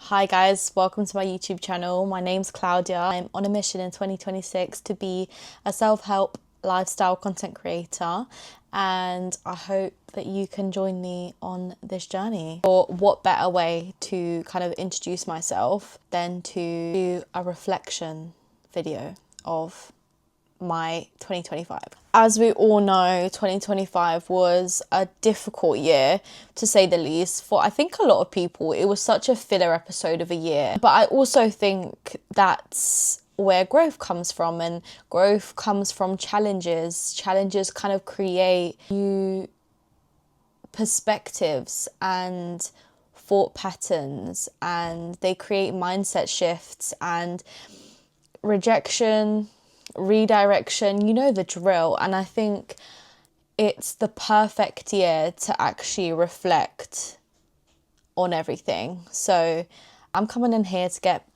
Hi guys, welcome to my YouTube channel. My name's Claudia. I'm on a mission in 2026 to be a self-help lifestyle content creator, and I hope that you can join me on this journey. Or what better way to kind of introduce myself than to do a reflection video of my 2025. As we all know, 2025 was a difficult year, to say the least. For I think a lot of people, it was such a filler episode of a year. But I also think that's where growth comes from, and growth comes from challenges. Challenges kind of create new perspectives and thought patterns, and they create mindset shifts and rejection, redirection, you know the drill. And I think it's the perfect year to actually reflect on everything. So I'm coming in here to get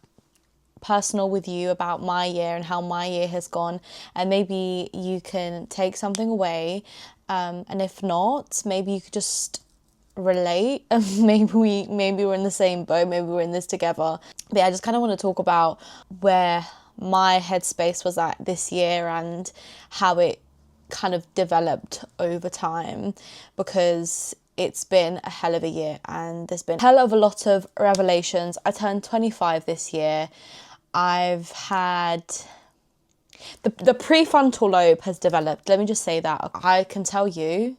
personal with you about my year and how my year has gone, and maybe you can take something away, and if not, maybe you could just relate. maybe we're in the same boat, maybe we're in this together. But yeah, I just kind of want to talk about where my headspace was at this year and how it kind of developed over time, because it's been a hell of a year and there's been a hell of a lot of revelations. I turned 25 this year. I've had the prefrontal lobe has developed. Let me just say that. I can tell you,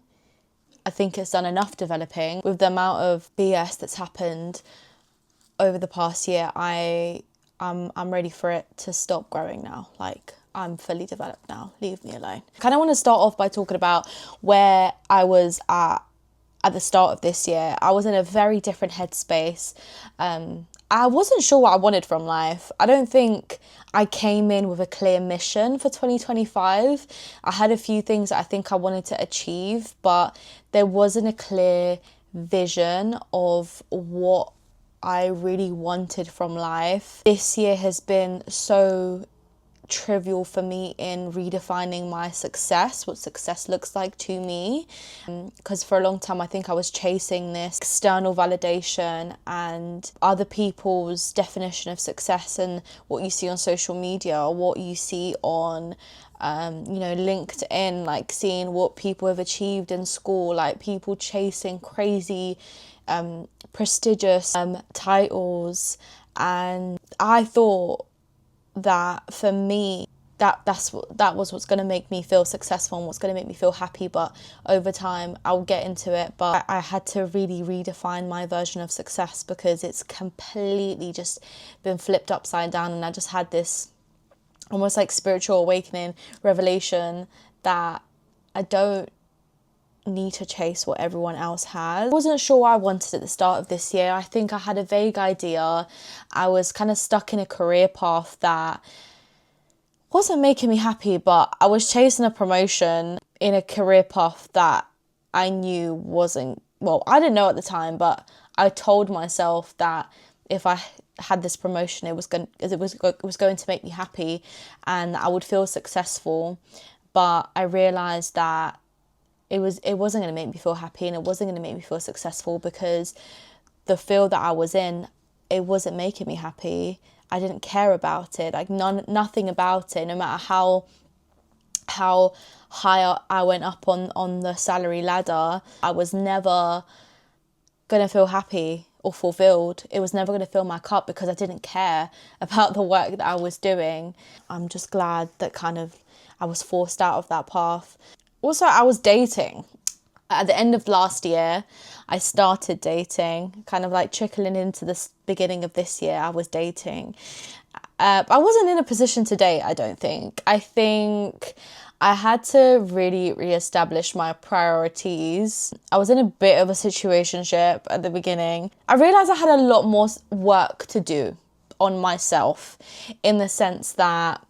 I think it's done enough developing with the amount of BS that's happened over the past year. I'm ready for it to stop growing now. Like, I'm fully developed now. Leave me alone. I kind of want to start off by talking about where I was at the start of this year. I was in a very different headspace. I wasn't sure what I wanted from life. I don't think I came in with a clear mission for 2025. I had a few things that I think I wanted to achieve, but there wasn't a clear vision of what I really wanted from life. This year has been so trivial for me in redefining my success, what success looks like to me, because for a long time I think I was chasing this external validation and other people's definition of success, and what you see on social media or what you see on LinkedIn, like seeing what people have achieved in school, like people chasing crazy prestigious titles. And I thought that for me, that was what's going to make me feel successful and what's going to make me feel happy. But over time, I'll get into it, but I had to really redefine my version of success, because it's completely just been flipped upside down. And I just had this almost like spiritual awakening, revelation, that I don't need to chase what everyone else has. I wasn't sure what I wanted at the start of this year. I think I had a vague idea. I was kind of stuck in a career path that wasn't making me happy, but I was chasing a promotion in a career path that I knew wasn't, well, I didn't know at the time, but I told myself that if I had this promotion, it was going to make me happy and I would feel successful. But I realized that it wasn't going to make me feel happy, and it wasn't going to make me feel successful, because the field that I was in, it wasn't making me happy. I didn't care about it, like nothing about it. No matter how high I went up on the salary ladder, I was never going to feel happy or fulfilled. It was never going to fill my cup, because I didn't care about the work that I was doing. I'm just glad that kind of I was forced out of that path. Also, I was dating. At the end of last year, I started dating, kind of like trickling into the beginning of this year, I was dating. I wasn't in a position to date, I don't think. I think I had to really reestablish my priorities. I was in a bit of a situationship at the beginning. I realised I had a lot more work to do on myself, in the sense that,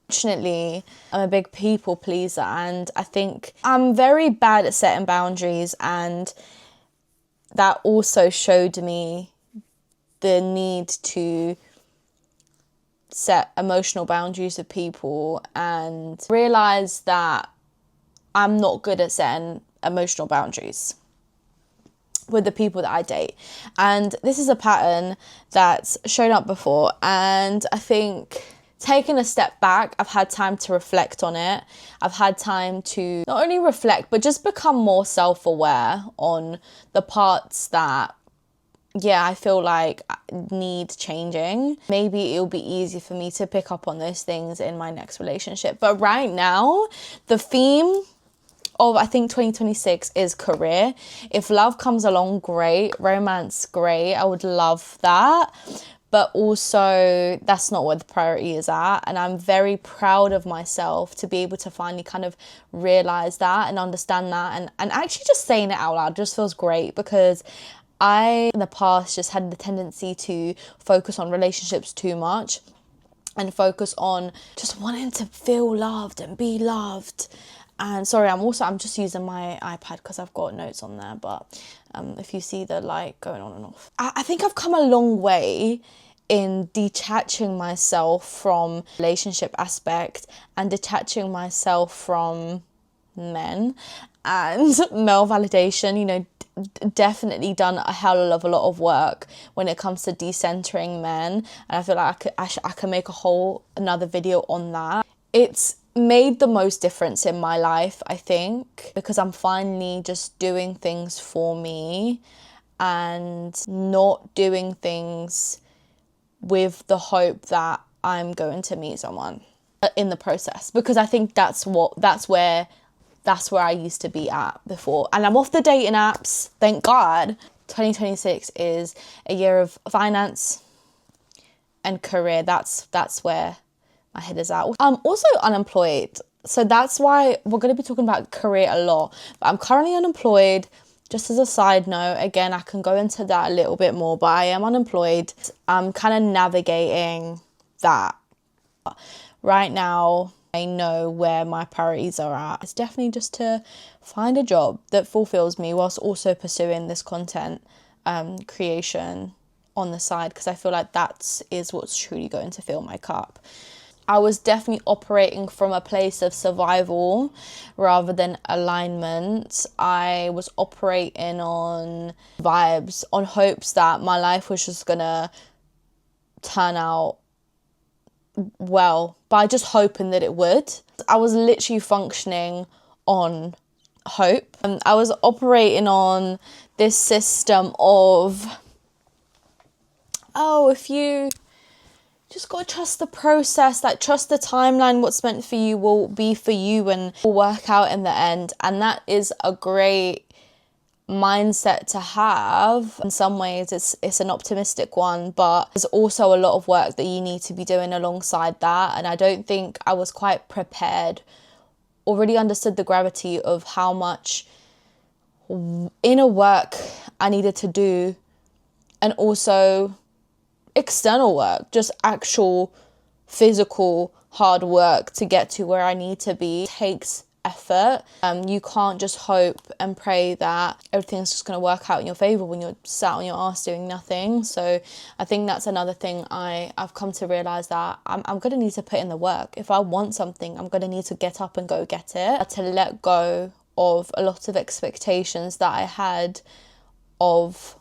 unfortunately, I'm a big people pleaser, and I think I'm very bad at setting boundaries, and that also showed me the need to set emotional boundaries with people, and realize that I'm not good at setting emotional boundaries. with the people that I date. And this is a pattern that's shown up before, and I think taking a step back, I've had time to reflect on it. I've had time to not only reflect, but just become more self-aware on the parts that, yeah, I feel like need changing. Maybe it'll be easy for me to pick up on those things in my next relationship. But right now, the theme of, I think, 2026 is career. If love comes along, great. Romance, great. I would love that. But also, that's not where the priority is at. And I'm very proud of myself to be able to finally kind of realize that and understand that. And actually just saying it out loud just feels great, because I, in the past, just had the tendency to focus on relationships too much and focus on just wanting to feel loved and be loved. And sorry, I'm just using my iPad because I've got notes on there, but if you see the light going on and off. I think I've come a long way in detaching myself from relationship aspect and detaching myself from men and male validation. You know, definitely done a hell of a lot of work when it comes to decentering men, and I feel like I can make a whole another video on that. It's made the most difference in my life, I think, because I'm finally just doing things for me and not doing things with the hope that I'm going to meet someone in the process, because I think that's where I used to be at before. And I'm off the dating apps, thank God. 2026 is a year of finance and career. That's where my head is at. I'm also unemployed, so that's why we're going to be talking about career a lot. But I'm currently unemployed. Just as a side note, again, I can go into that a little bit more, but I am unemployed. I'm kind of navigating that. Right now, I know where my priorities are at. It's definitely just to find a job that fulfills me whilst also pursuing this content creation on the side, because I feel like that is what's truly going to fill my cup. I was definitely operating from a place of survival rather than alignment. I was operating on vibes, on hopes that my life was just gonna turn out well, by just hoping that it would. I was literally functioning on hope. I was operating on this system of, if you just gotta trust the process, like trust the timeline, what's meant for you will be for you and will work out in the end. And that is a great mindset to have. In some ways it's an optimistic one, but there's also a lot of work that you need to be doing alongside that. And I don't think I was quite prepared or really understood the gravity of how much inner work I needed to do, and also external work, just actual physical hard work to get to where I need to be. It takes effort. You can't just hope and pray that everything's just going to work out in your favor when you're sat on your ass doing nothing. So I think that's another thing I've come to realize, that I'm going to need to put in the work. If I want something, I'm going to need to get up and go get it. To let go of a lot of expectations that I had of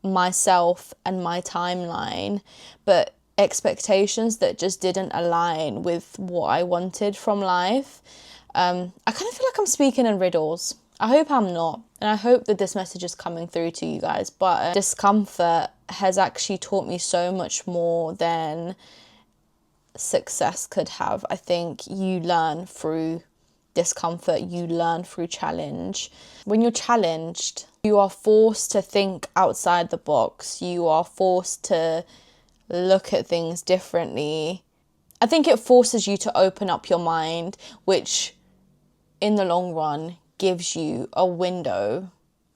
myself and my timeline, but expectations that just didn't align with what I wanted from life. I kind of feel like I'm speaking in riddles. I hope I'm not, and I hope that this message is coming through to you guys, but discomfort has actually taught me so much more than success could have. I think you learn through discomfort, you learn through challenge. When you're challenged, you are forced to think outside the box. You are forced to look at things differently. I think it forces you to open up your mind, which in the long run gives you a window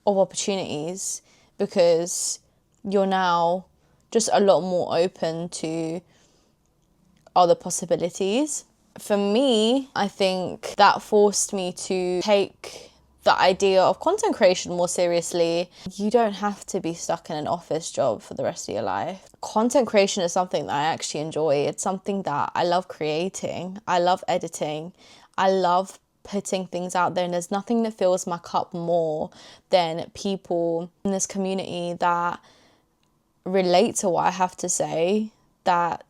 of opportunities, because you're now just a lot more open to other possibilities. For me, I think that forced me to take the idea of content creation more seriously. You don't have to be stuck in an office job for the rest of your life. Content creation is something that I actually enjoy. It's something that I love creating. I love editing. I love putting things out there, and there's nothing that fills my cup more than people in this community that relate to what I have to say, that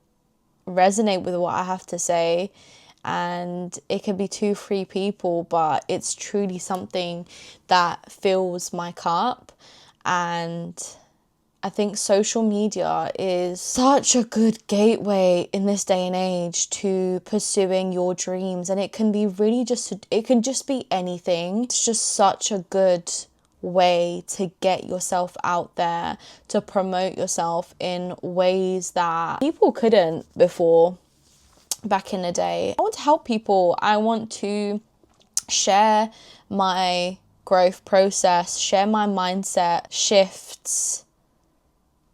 resonate with what I have to say. And it can be 2-3 people, but it's truly something that fills my cup. And I think social media is such a good gateway in this day and age to pursuing your dreams. And it can be really it can just be anything. It's just such a good way to get yourself out there, to promote yourself in ways that people couldn't before, back in the day. I want to help people. I want to share my growth process, share my mindset shifts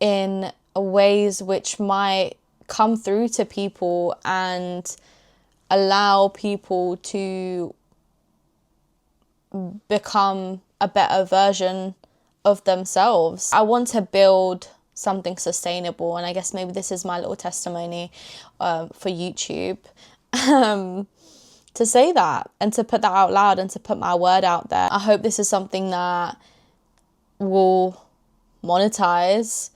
in ways which might come through to people and allow people to become a better version of themselves. I want to build something sustainable, and I guess maybe this is my little testimony for YouTube, to say that and to put that out loud and to put my word out there. I hope this is something that will monetize.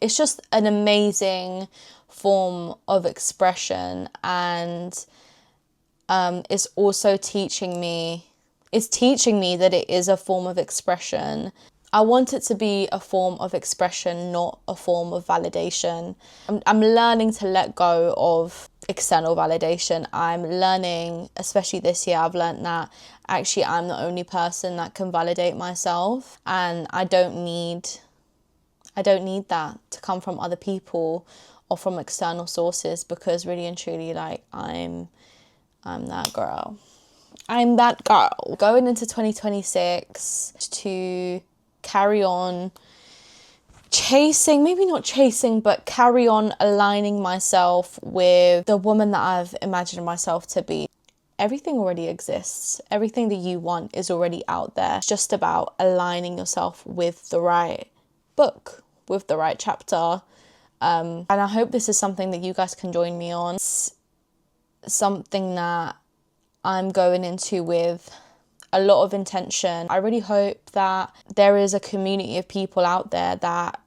It's just an amazing form of expression, and it's also teaching me that it is a form of expression. I want it to be a form of expression, not a form of validation. I'm learning to let go of external validation. I'm learning, especially this year, I've learned that actually I'm the only person that can validate myself, and I don't need that to come from other people or from external sources, because really and truly, like, I'm that girl. I'm that girl. Going into 2026 to carry on carry on aligning myself with the woman that I've imagined myself to be. Everything already exists. Everything that you want is already out there. It's just about aligning yourself with the right book, with the right chapter. And I hope this is something that you guys can join me on. It's something that I'm going into with a lot of intention. I really hope that there is a community of people out there that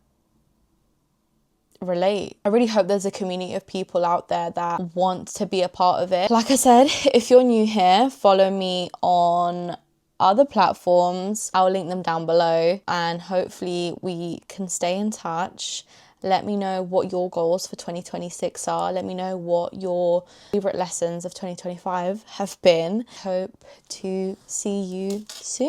relate. I really hope there's a community of people out there that want to be a part of it. Like I said, if you're new here, follow me on other platforms. I'll link them down below, and hopefully we can stay in touch. Let me know what your goals for 2026 are. Let me know what your favorite lessons of 2025 have been. Hope to see you soon.